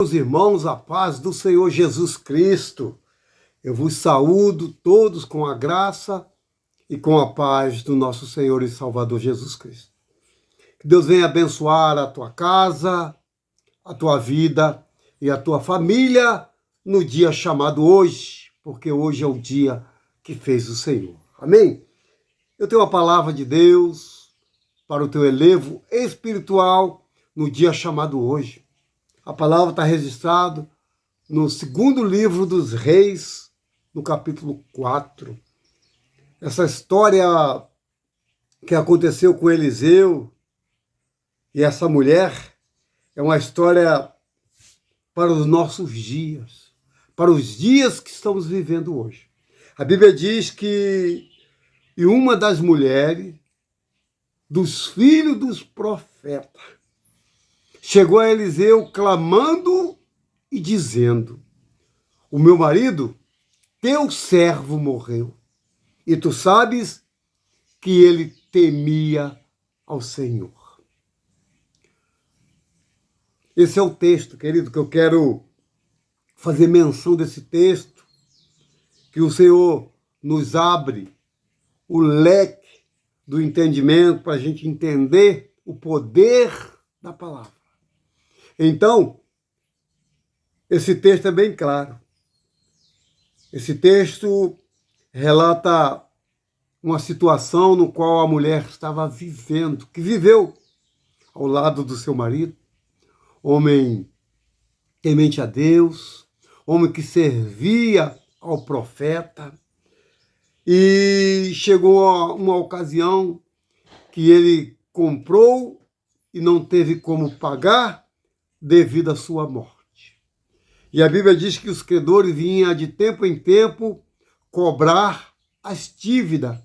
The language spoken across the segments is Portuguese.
Meus irmãos, a paz do Senhor Jesus Cristo. Eu vos saúdo todos com a graça e com a paz do nosso Senhor e Salvador Jesus Cristo. Que Deus venha abençoar a tua casa, a tua vida e a tua família no dia chamado hoje, porque hoje é o dia que fez o Senhor. Amém? Eu tenho a palavra de Deus para o teu elevo espiritual no dia chamado hoje. A palavra está registrada no segundo livro dos Reis, no capítulo 4. Essa história que aconteceu com Eliseu e essa mulher é uma história para os nossos dias, para os dias que estamos vivendo hoje. A Bíblia diz que e uma das mulheres dos filhos dos profetas chegou a Eliseu clamando e dizendo: o meu marido, teu servo, morreu, e tu sabes que ele temia ao Senhor. Esse é o texto, querido, que eu quero fazer menção desse texto, que o Senhor nos abre o leque do entendimento para a gente entender o poder da palavra. Então, esse texto é bem claro. Esse texto relata uma situação no qual a mulher estava vivendo, que viveu ao lado do seu marido, homem temente a Deus, homem que servia ao profeta, e chegou a uma ocasião que ele comprou e não teve como pagar devido à sua morte. E a Bíblia diz que os credores vinham de tempo em tempo cobrar as dívidas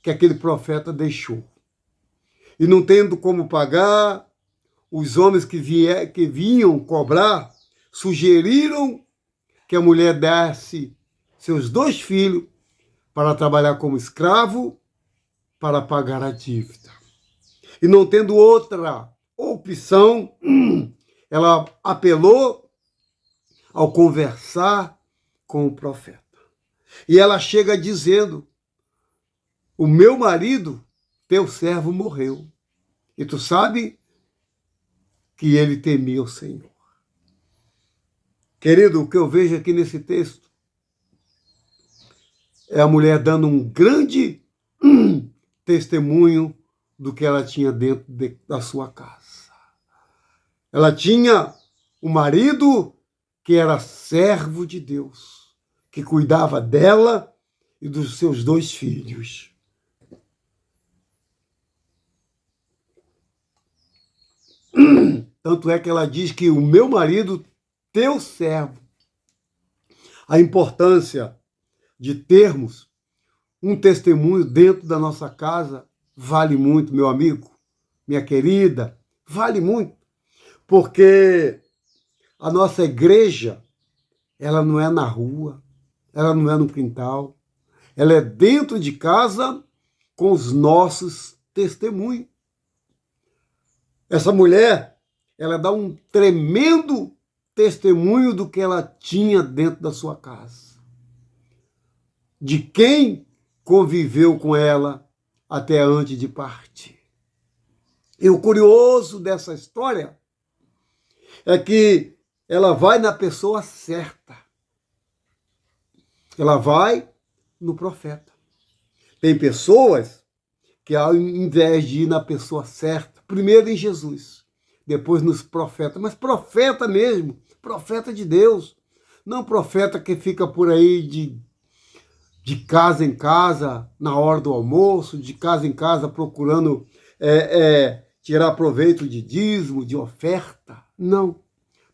que aquele profeta deixou. E não tendo como pagar, os homens que vinham cobrar sugeriram que a mulher desse seus 2 filhos para trabalhar como escravo para pagar a dívida. E não tendo outra opção, ela apelou ao conversar com o profeta. E ela chega dizendo: o meu marido, teu servo, morreu, e tu sabe que ele temia o Senhor. Querido, o que eu vejo aqui nesse texto é a mulher dando um grande testemunho do que ela tinha dentro da sua casa. Ela tinha um marido que era servo de Deus, que cuidava dela e dos seus 2 filhos. Tanto é que ela diz que o meu marido, teu servo. A importância de termos um testemunho dentro da nossa casa vale muito, meu amigo, minha querida, vale muito. Porque a nossa igreja, ela não é na rua, ela não é no quintal, ela é dentro de casa com os nossos testemunhos. Essa mulher, ela dá um tremendo testemunho do que ela tinha dentro da sua casa, de quem conviveu com ela até antes de partir. E o curioso dessa história é que ela vai na pessoa certa. Ela vai no profeta. Tem pessoas que, ao invés de ir na pessoa certa, primeiro em Jesus, depois nos profetas, mas profeta mesmo, profeta de Deus, não profeta que fica por aí de casa em casa, na hora do almoço, de casa em casa procurando tirar proveito de dízimo, de oferta. Não.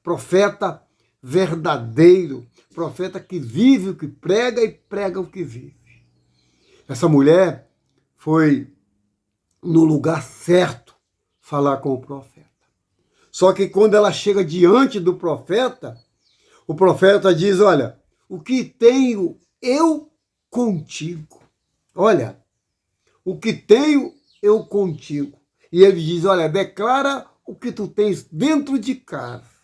Profeta verdadeiro, profeta que vive o que prega e prega o que vive. Essa mulher foi no lugar certo falar com o profeta. Só que quando ela chega diante do profeta, o profeta diz: olha, o que tenho eu contigo? Olha, o que tenho eu contigo. E ele diz: olha, declara o que tu tens dentro de casa.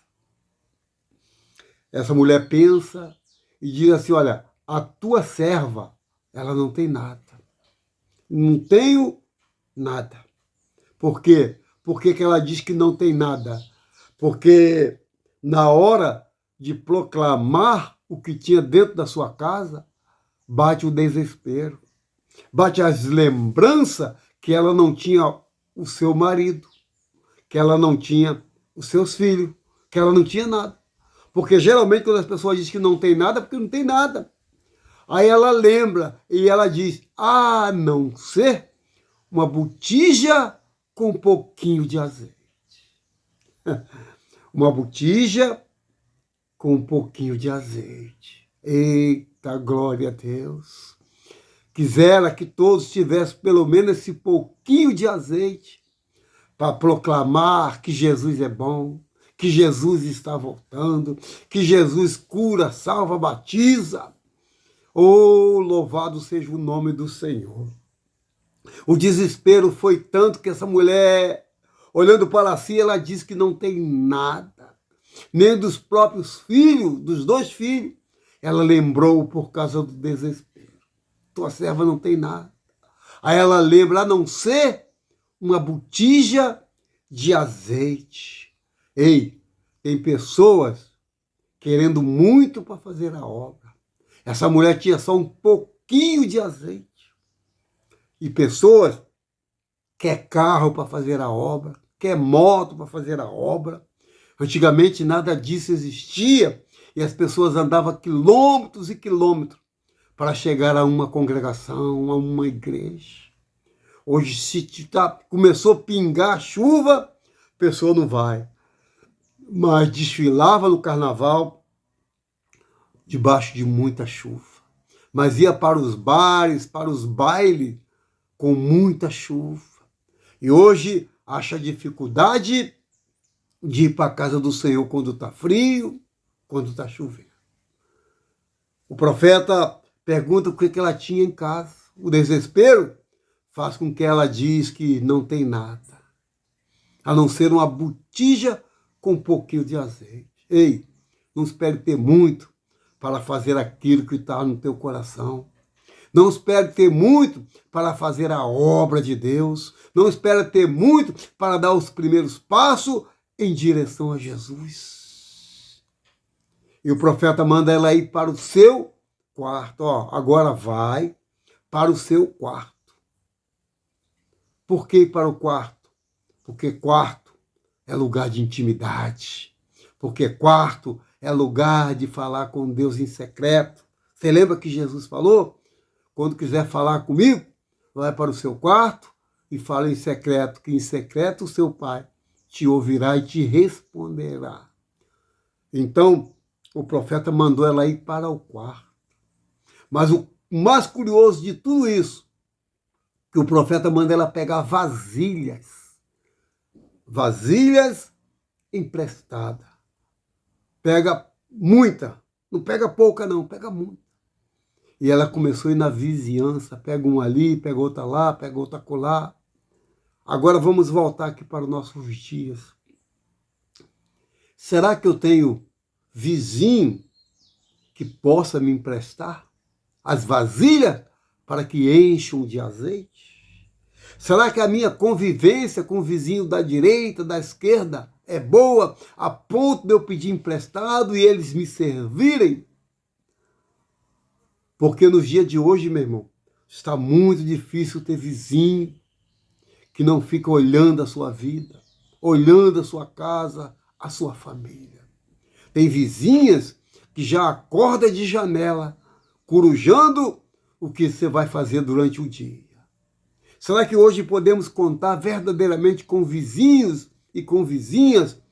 essa mulher pensa e diz assim, olha, a tua serva, ela não tem nada. Não tenho nada. Por quê? Por que que ela diz que não tem nada? Porque na hora de proclamar o que tinha dentro da sua casa, bate o desespero. Bate as lembranças que ela não tinha o seu marido, que ela não tinha os seus filhos, que ela não tinha nada. Porque geralmente quando as pessoas dizem que não tem nada, é porque não tem nada. Aí ela lembra e ela diz, a não ser uma botija com um pouquinho de azeite. Uma botija com um pouquinho de azeite. Eita, glória a Deus. Quisera que todos tivessem pelo menos esse pouquinho de azeite para proclamar que Jesus é bom, que Jesus está voltando, que Jesus cura, salva, batiza. Oh, louvado seja o nome do Senhor. O desespero foi tanto que essa mulher, olhando para si, ela diz que não tem nada, nem dos próprios filhos, dos 2 filhos. Ela lembrou por causa do desespero. Tua serva não tem nada. Aí ela lembra, a não ser uma botija de azeite. Ei, tem pessoas querendo muito para fazer a obra. Essa mulher tinha só um pouquinho de azeite. E pessoas quer carro para fazer a obra, quer moto para fazer a obra. Antigamente nada disso existia e as pessoas andavam quilômetros e quilômetros para chegar a uma congregação, a uma igreja. Hoje, se começou a pingar a chuva, a pessoa não vai. Mas desfilava no carnaval debaixo de muita chuva. Mas ia para os bares, para os bailes, com muita chuva. E hoje acha dificuldade de ir para a casa do Senhor quando está frio, quando está chovendo. O profeta pergunta o que ela tinha em casa. O desespero faz com que ela diz que não tem nada, a não ser uma botija com um pouquinho de azeite. Ei, não espere ter muito para fazer aquilo que está no teu coração. Não espere ter muito para fazer a obra de Deus. Não espere ter muito para dar os primeiros passos em direção a Jesus. E o profeta manda ela ir para o seu quarto. Ó, agora vai para o seu quarto. Por que ir para o quarto? Porque quarto é lugar de intimidade. Porque quarto é lugar de falar com Deus em secreto. Você lembra que Jesus falou? Quando quiser falar comigo, vai para o seu quarto e fala em secreto, que em secreto o seu pai te ouvirá e te responderá. Então, o profeta mandou ela ir para o quarto. Mas o mais curioso de tudo isso, que o profeta manda ela pegar vasilhas emprestadas. Pega muita, não pega pouca não, pega muita. E ela começou a ir na vizinhança, pega um ali, pega outra lá, pega outra acolá. Agora vamos voltar aqui para os nossos dias. Será que eu tenho vizinho que possa me emprestar as vasilhas para que encham de azeite? Será que a minha convivência com o vizinho da direita, da esquerda, é boa a ponto de eu pedir emprestado e eles me servirem? Porque nos dias de hoje, meu irmão, está muito difícil ter vizinho que não fica olhando a sua vida, olhando a sua casa, a sua família. Tem vizinhas que já acordam de janela, corujando o que você vai fazer durante o dia. Será que hoje podemos contar verdadeiramente com vizinhos e com vizinhas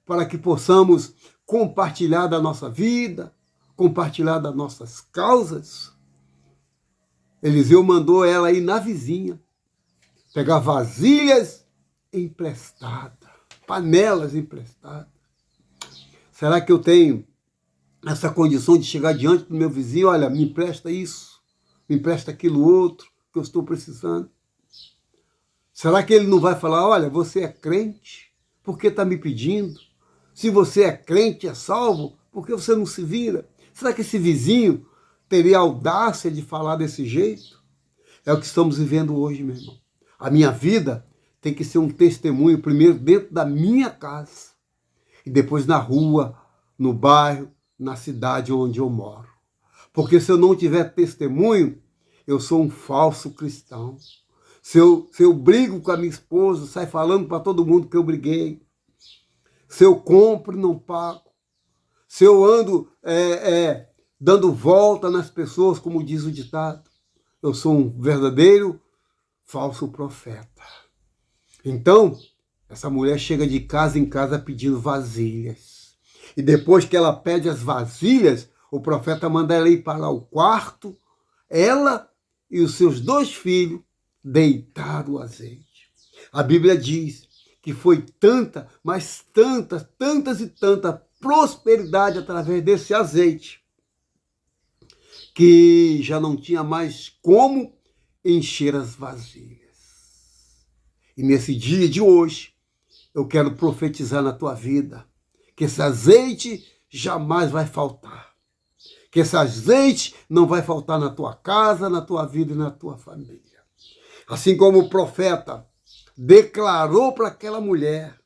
para que possamos compartilhar da nossa vida, compartilhar das nossas causas? Eliseu mandou ela ir na vizinha, pegar vasilhas emprestadas, panelas emprestadas. Será que eu tenho essa condição de chegar diante do meu vizinho? Olha, me empresta isso, me empresta aquilo outro que eu estou precisando. Será que ele não vai falar, olha, você é crente, por que está me pedindo? Se você é crente, é salvo, Por que você não se vira? Será que esse vizinho teria audácia de falar desse jeito? É o que estamos vivendo hoje, meu irmão. A minha vida tem que ser um testemunho, primeiro dentro da minha casa, e depois na rua, no bairro, na cidade onde eu moro. Porque se eu não tiver testemunho, eu sou um falso cristão. Se eu brigo com a minha esposa, sai falando para todo mundo que eu briguei. Se eu compro e não pago. Se eu ando dando volta nas pessoas, como diz o ditado, eu sou um verdadeiro falso profeta. Então, essa mulher chega de casa em casa pedindo vasilhas. E depois que ela pede as vasilhas, o profeta manda ela ir para o quarto, ela e os seus 2 filhos deitaram o azeite. A Bíblia diz que foi tanta, mas tantas e tanta prosperidade através desse azeite, que já não tinha mais como encher as vasilhas. E nesse dia de hoje, eu quero profetizar na tua vida que esse azeite jamais vai faltar. Que esse azeite não vai faltar na tua casa, na tua vida e na tua família. Assim como o profeta declarou para aquela mulher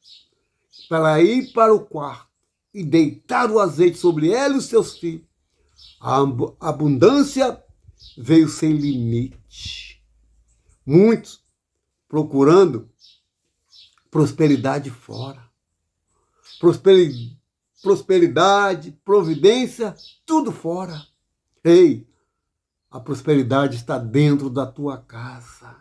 para ela ir para o quarto e deitar o azeite sobre ela e os seus filhos, a abundância veio sem limite. Muitos procurando prosperidade fora. Prosperidade, providência, tudo fora. Ei, a prosperidade está dentro da tua casa.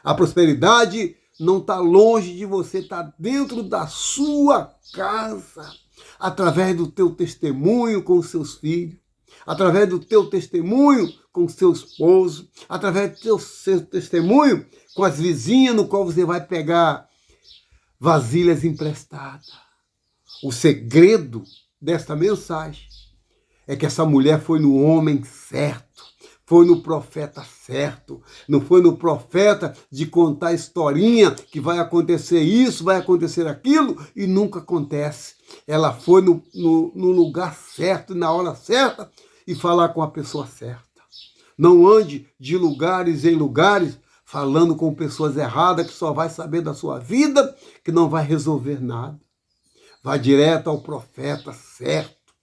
A prosperidade não está longe de você, está dentro da sua casa. Através do teu testemunho com os seus filhos, através do teu testemunho com o seu esposo, através do seu testemunho com as vizinhas no qual você vai pegar vasilhas emprestadas. O segredo desta mensagem é que essa mulher foi no homem certo, foi no profeta certo, não foi no profeta de contar historinha que vai acontecer isso, vai acontecer aquilo e nunca acontece. Ela foi no lugar certo, na hora certa e falar com a pessoa certa. Não ande de lugares em lugares falando com pessoas erradas que só vai saber da sua vida, que não vai resolver nada. Vá direto ao profeta certo.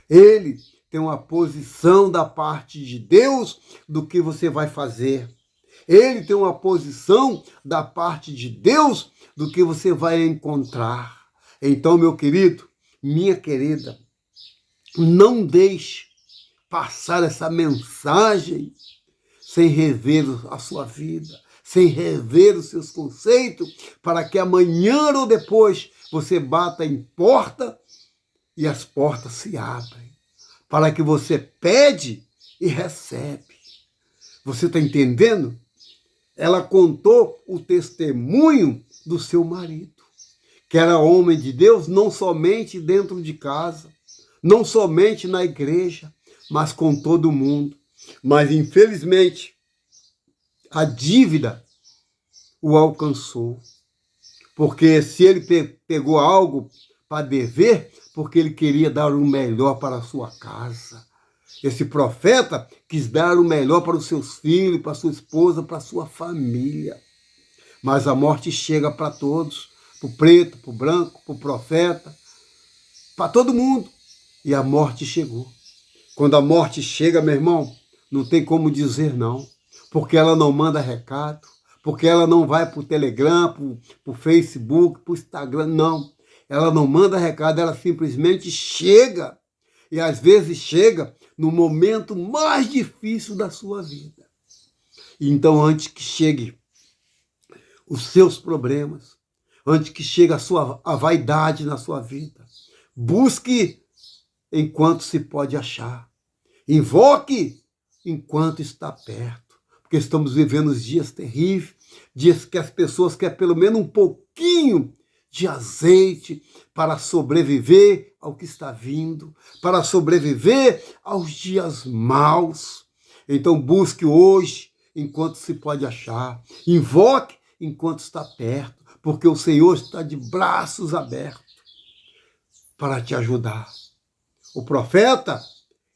Ele tem uma posição da parte de Deus do que você vai fazer. Ele tem uma posição da parte de Deus do que você vai encontrar. Então, meu querido, minha querida, não deixe passar essa mensagem sem rever a sua vida, sem rever os seus conceitos, para que amanhã ou depois você bata em porta e as portas se abrem. Para que você pede e recebe. Você está entendendo? Ela contou o testemunho do seu marido, que era homem de Deus, não somente dentro de casa, não somente na igreja, mas com todo mundo. Mas, infelizmente, a dívida o alcançou. Porque se ele pegou algo para dever, porque ele queria dar o melhor para a sua casa. Esse profeta quis dar o melhor para os seus filhos, para a sua esposa, para a sua família. Mas a morte chega para todos, para o preto, para o branco, para o profeta, para todo mundo. E a morte chegou. Quando a morte chega, meu irmão, não tem como dizer não, porque ela não manda recado, porque ela não vai para o Telegram, para o Facebook, para o Instagram, não. Ela não manda recado, ela simplesmente chega. E às vezes chega no momento mais difícil da sua vida. Então, antes que chegue os seus problemas, antes que chegue a vaidade na sua vida, busque enquanto se pode achar. Invoque enquanto está perto. Porque estamos vivendo dias terríveis, dias que as pessoas querem pelo menos um pouquinho de azeite para sobreviver ao que está vindo, para sobreviver aos dias maus. Então busque hoje enquanto se pode achar. Invoque enquanto está perto, porque o Senhor está de braços abertos para te ajudar. O profeta,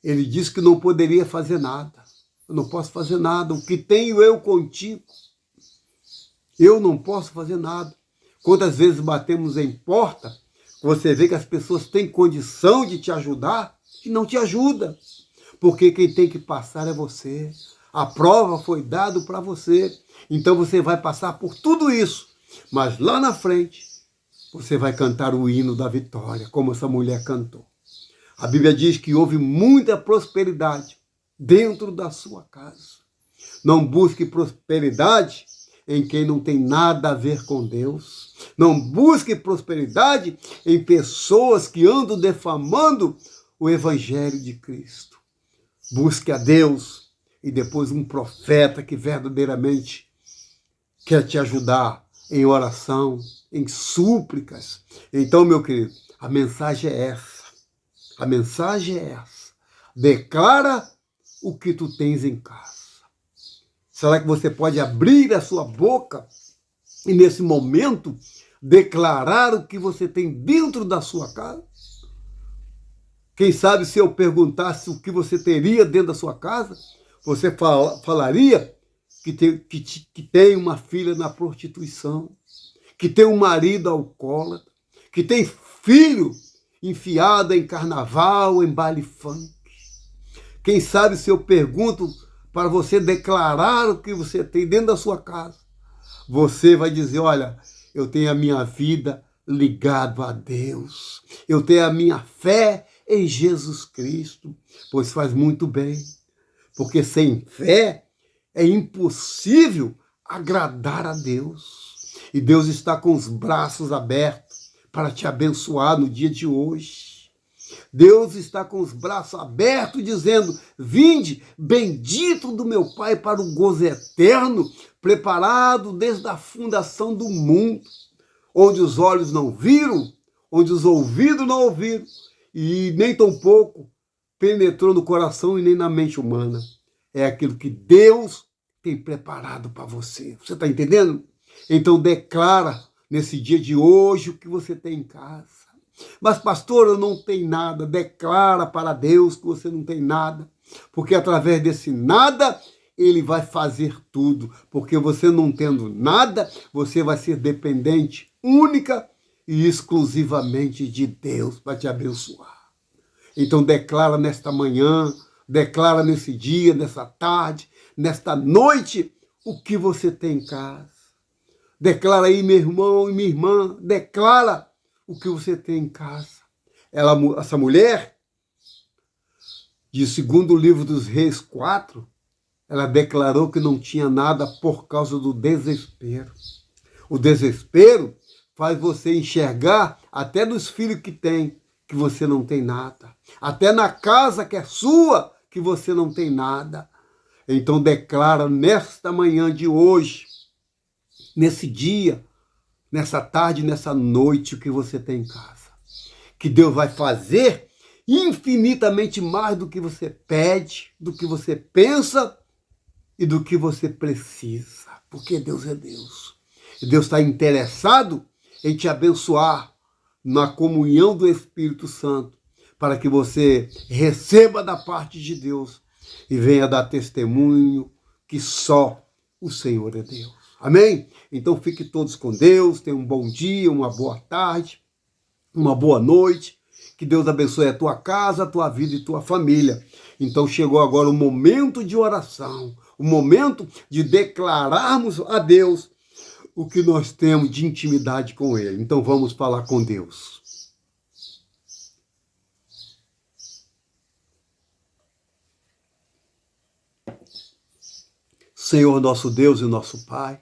ele disse que não poderia fazer nada. Eu não posso fazer nada. O que tenho eu contigo, eu não posso fazer nada. Quantas vezes batemos em porta, você vê que as pessoas têm condição de te ajudar e não te ajuda. Porque quem tem que passar é você. A prova foi dada para você. Então você vai passar por tudo isso. Mas lá na frente, você vai cantar o hino da vitória, como essa mulher cantou. A Bíblia diz que houve muita prosperidade dentro da sua casa. Não busque prosperidade em quem não tem nada a ver com Deus. Não busque prosperidade em pessoas que andam defamando o Evangelho de Cristo. Busque a Deus e depois um profeta que verdadeiramente quer te ajudar em oração, em súplicas. Então, meu querido, a mensagem é essa. A mensagem é essa. Declara o que tu tens em casa. Será que você pode abrir a sua boca e, nesse momento, declarar o que você tem dentro da sua casa? Quem sabe se eu perguntasse o que você teria dentro da sua casa, você falaria que tem uma filha na prostituição, que tem um marido alcoólatra, que tem filho enfiado em carnaval, em baile funk. Quem sabe se eu pergunto para você declarar o que você tem dentro da sua casa, você vai dizer, olha, eu tenho a minha vida ligada a Deus, eu tenho a minha fé em Jesus Cristo, pois faz muito bem, porque sem fé é impossível agradar a Deus. E Deus está com os braços abertos para te abençoar no dia de hoje. Deus está com os braços abertos dizendo, vinde, bendito do meu Pai para o gozo eterno, preparado desde a fundação do mundo, onde os olhos não viram, onde os ouvidos não ouviram, e nem tampouco penetrou no coração e nem na mente humana. É aquilo que Deus tem preparado para você. Você está entendendo? Então declara nesse dia de hoje o que você tem em casa. Mas, pastor, eu não tenho nada. Declara para Deus que você não tem nada. Porque através desse nada, Ele vai fazer tudo. Porque você não tendo nada, você vai ser dependente única e exclusivamente de Deus para te abençoar. Então declara nesta manhã, declara nesse dia, nessa tarde, nesta noite, o que você tem em casa. Declara aí, meu irmão e minha irmã, declara o que você tem em casa. Essa mulher, de 2º livro dos Reis 4, ela declarou que não tinha nada por causa do desespero. O desespero faz você enxergar até dos filhos que tem, que você não tem nada. Até na casa que é sua, que você não tem nada. Então declara nesta manhã de hoje, nesse dia, nessa tarde, nessa noite, o que você tem em casa. Que Deus vai fazer infinitamente mais do que você pede, do que você pensa e do que você precisa. Porque Deus é Deus. E Deus está interessado em te abençoar na comunhão do Espírito Santo, para que você receba da parte de Deus e venha dar testemunho que só o Senhor é Deus. Amém? Então fique todos com Deus, tenham um bom dia, uma boa tarde, uma boa noite. Que Deus abençoe a tua casa, a tua vida e tua família. Então chegou agora o momento de oração, o momento de declararmos a Deus o que nós temos de intimidade com Ele. Então vamos falar com Deus. Senhor nosso Deus e nosso Pai,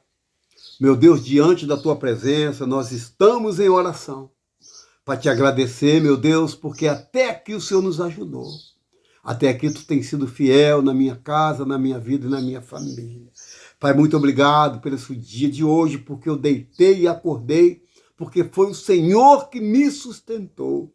meu Deus, diante da Tua presença, nós estamos em oração para Te agradecer, meu Deus, porque até aqui o Senhor nos ajudou. Até aqui Tu tens sido fiel na minha casa, na minha vida e na minha família. Pai, muito obrigado por esse dia de hoje, porque eu deitei e acordei, porque foi o Senhor que me sustentou.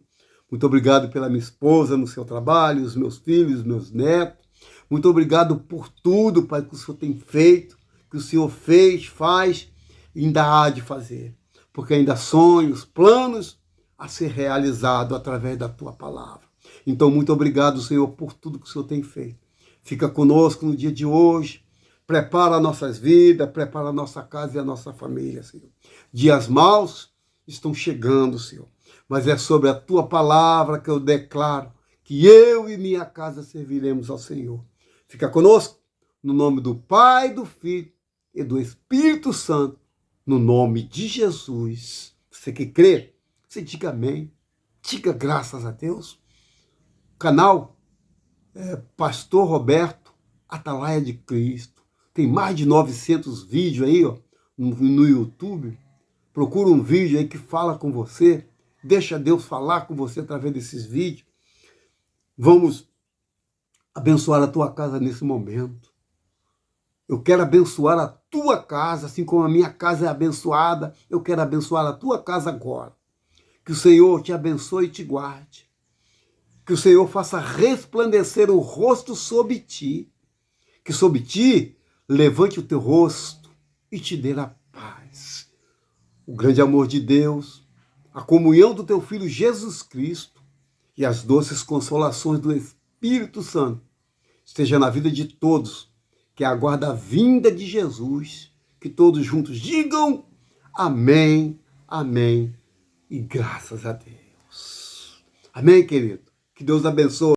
Muito obrigado pela minha esposa no seu trabalho, os meus filhos, os meus netos. Muito obrigado por tudo, Pai, que o Senhor tem feito, que o Senhor fez, faz e ainda há de fazer. Porque ainda há sonhos, planos a ser realizado através da Tua palavra. Então, muito obrigado, Senhor, por tudo que o Senhor tem feito. Fica conosco no dia de hoje. Prepara nossas vidas, prepara a nossa casa e a nossa família, Senhor. Dias maus estão chegando, Senhor. Mas é sobre a tua palavra que eu declaro que eu e minha casa serviremos ao Senhor. Fica conosco, no nome do Pai, do Filho e do Espírito Santo, no nome de Jesus. Você que crê, você diga amém. Diga graças a Deus. O canal é Pastor Roberto, Atalaia de Cristo. Tem mais de 900 vídeos aí, ó, no YouTube. Procura um vídeo aí que fala com você. Deixa Deus falar com você através desses vídeos. Vamos abençoar a tua casa nesse momento. Eu quero abençoar a tua casa, assim como a minha casa é abençoada. Eu quero abençoar a tua casa agora. Que o Senhor te abençoe e te guarde. Que o Senhor faça resplandecer o rosto sobre ti. Que sobre ti levante o teu rosto e te dê a paz. O grande amor de Deus, a comunhão do teu Filho Jesus Cristo e as doces consolações do Espírito Santo esteja na vida de todos que aguarda a vinda de Jesus. Que todos juntos digam amém, amém e graças a Deus. Amém, querido? Que Deus abençoe.